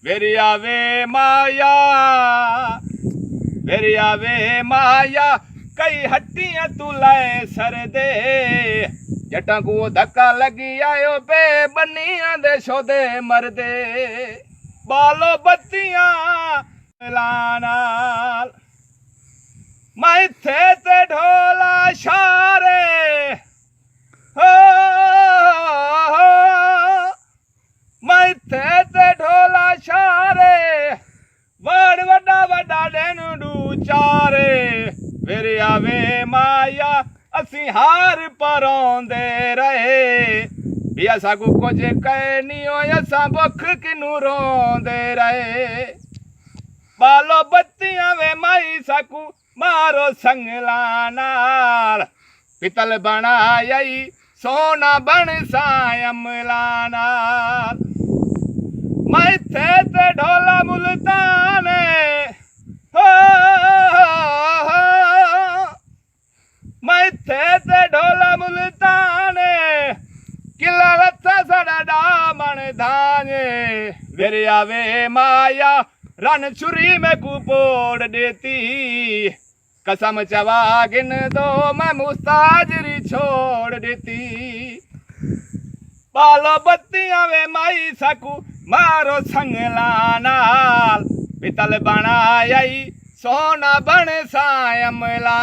Very आवे माया, very आवे माया, कई हट्टियां तू लाए सर दे। जटां को धक्का लगी आयो पे बनियां दे शोदे मरदे। बालो बत्तियां लानाल मैं थे ते ढोला शारे, हो मैं थे ते ढोला शारे, वड़ वड्डा वड्डा डेनडू चारे। वेरे आवे माया असी हार परोंदे रहे, भी असा को कुछ कह नहीं हो असा बुख किनू रोंदे रहे। बालो बत्तियां वे माई सकू मारो संगला नाल, पितल बनाई सोना बन सायमला नाल। मैं थे ते ढोला मुल्ताने, हो मैं थे ते ढोला मुल्ताने, किला रथा सड़ा डामन धाने। वेरे आवे माया रन छुरी में कुपोड़ देती, कसम चवा गिन दो मैं मुस्ताजरी छोड़ देती। बालो बत्तियां वे माई सकू मारो संगला नाल, पितल बनाई सोना बन सायमला।